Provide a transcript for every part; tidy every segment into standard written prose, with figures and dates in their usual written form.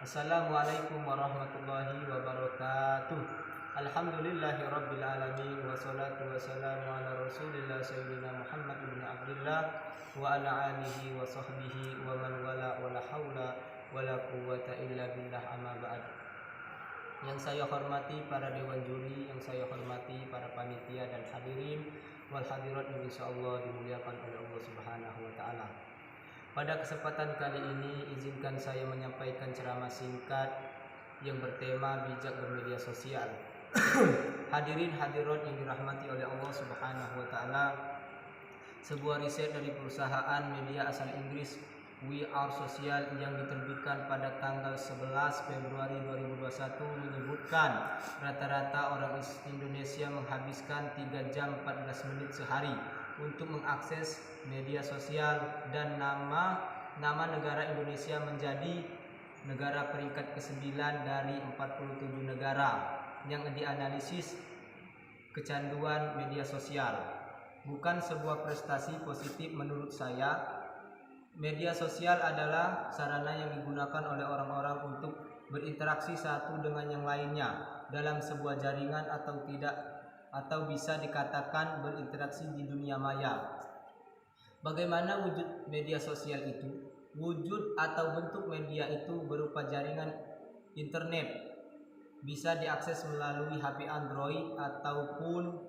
Assalamualaikum warahmatullahi wabarakatuh. Alhamdulillahi rabbil alamin, wassalatu wassalamu ala rasulillah sayyidina Muhammad ibn Abdullah wa ala alihi wa sahbihi wa man wala wala hawla wala quwwata illa billah, amma ba'd. Yang saya hormati para dewan juri, yang saya hormati para panitia dan hadirin wal hadirat yang insyaallah dimuliakan oleh Allah Subhanahu wa taala. Pada kesempatan kali ini izinkan saya menyampaikan ceramah singkat yang bertema bijak bermedia sosial. Hadirin hadirat yang dirahmati oleh Allah Subhanahu wa taala, sebuah riset dari perusahaan media asal Inggris We Are Social yang diterbitkan pada tanggal 11 Februari 2021 menyebutkan rata-rata orang Indonesia menghabiskan 3 jam 14 menit sehari untuk mengakses media sosial, dan nama negara Indonesia menjadi negara peringkat ke-9 dari 47 negara yang dianalisis kecanduan media sosial. Bukan sebuah prestasi positif menurut saya. Media sosial adalah sarana yang digunakan oleh orang-orang untuk berinteraksi satu dengan yang lainnya dalam sebuah jaringan atau bisa dikatakan berinteraksi di dunia maya. Bagaimana wujud media sosial itu? Wujud atau bentuk media itu berupa jaringan internet, bisa diakses melalui HP Android ataupun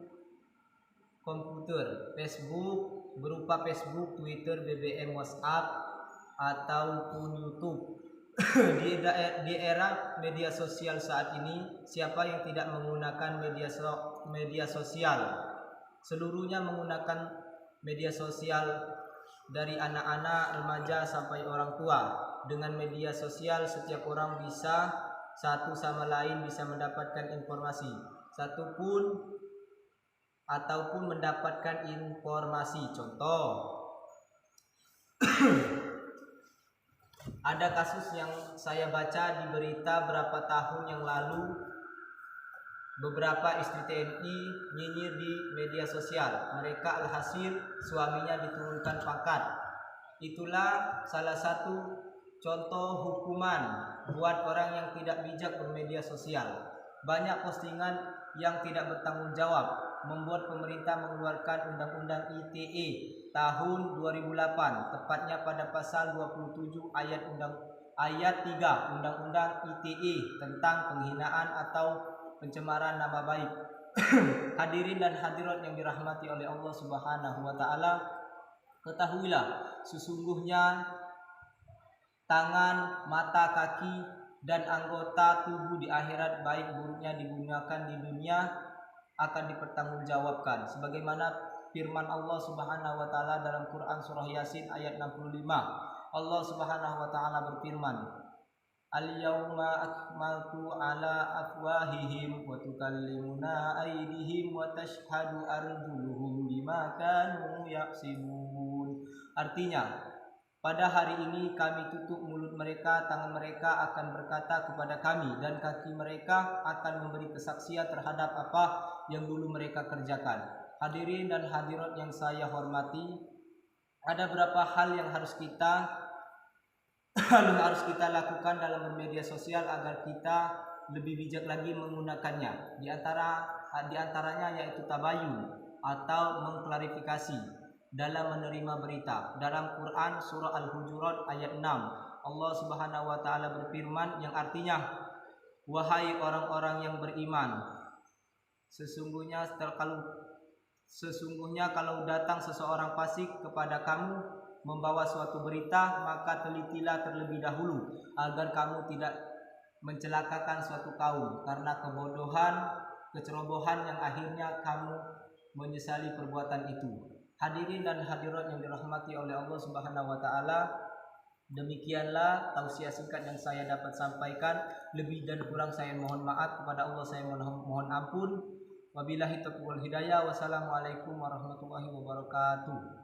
komputer. Facebook berupa Facebook, Twitter, BBM, WhatsApp ataupun YouTube. Di era media sosial saat ini, siapa yang tidak menggunakan media sosial? Seluruhnya menggunakan media sosial, dari anak-anak, remaja sampai orang tua. Dengan media sosial setiap orang bisa satu sama lain bisa mendapatkan informasi ataupun mendapatkan informasi. Contoh, ada kasus yang saya baca di berita berapa tahun yang lalu, beberapa istri TNI nyinyir di media sosial. Mereka alhasil suaminya diturunkan pangkat. Itulah salah satu contoh hukuman buat orang yang tidak bijak bermedia sosial. Banyak postingan yang tidak bertanggung jawab membuat pemerintah mengeluarkan Undang-Undang ITE tahun 2008, tepatnya pada pasal 27 ayat 3 Undang-Undang ITE tentang penghinaan atau pencemaran nama baik. Hadirin dan hadirat yang dirahmati oleh Allah Subhanahu wa taala, ketahuilah sesungguhnya tangan, mata, kaki dan anggota tubuh di akhirat, baik buruknya digunakan di dunia, akan dipertanggungjawabkan. Sebagaimana firman Allah Subhanahu wa taala dalam Quran surah Yasin ayat 65. Allah Subhanahu wa taala berfirman, Al-yawma akmaltu ala afwahihim wa tukallimuna aydihim wa tashhadu arjuluhum bima kanu yaksibun. Artinya, pada hari ini kami tutup mulut mereka, tangan mereka akan berkata kepada kami, dan kaki mereka akan memberi kesaksian terhadap apa yang dulu mereka kerjakan. Hadirin dan hadirat yang saya hormati, ada beberapa hal yang harus kita lakukan dalam bermedia sosial agar kita lebih bijak lagi menggunakannya. Di antaranya yaitu tabayun atau mengklarifikasi dalam menerima berita. Dalam Quran surah Al-Hujurat ayat 6, Allah Subhanahu wa taala berfirman yang artinya, wahai orang-orang yang beriman, sesungguhnya kalau datang seseorang fasik kepada kamu membawa suatu berita, maka telitilah terlebih dahulu agar kamu tidak mencelakakan suatu kaum karena kecerobohan yang akhirnya kamu menyesali perbuatan itu. Hadirin dan hadirat yang dirahmati oleh Allah Subhanahu wa taala, demikianlah tausiah singkat yang saya dapat sampaikan. Lebih dan kurang saya mohon maaf, kepada Allah saya mohon ampun. Wabillahi taufiq wal hidayah. Wassalamualaikum warahmatullahi wabarakatuh.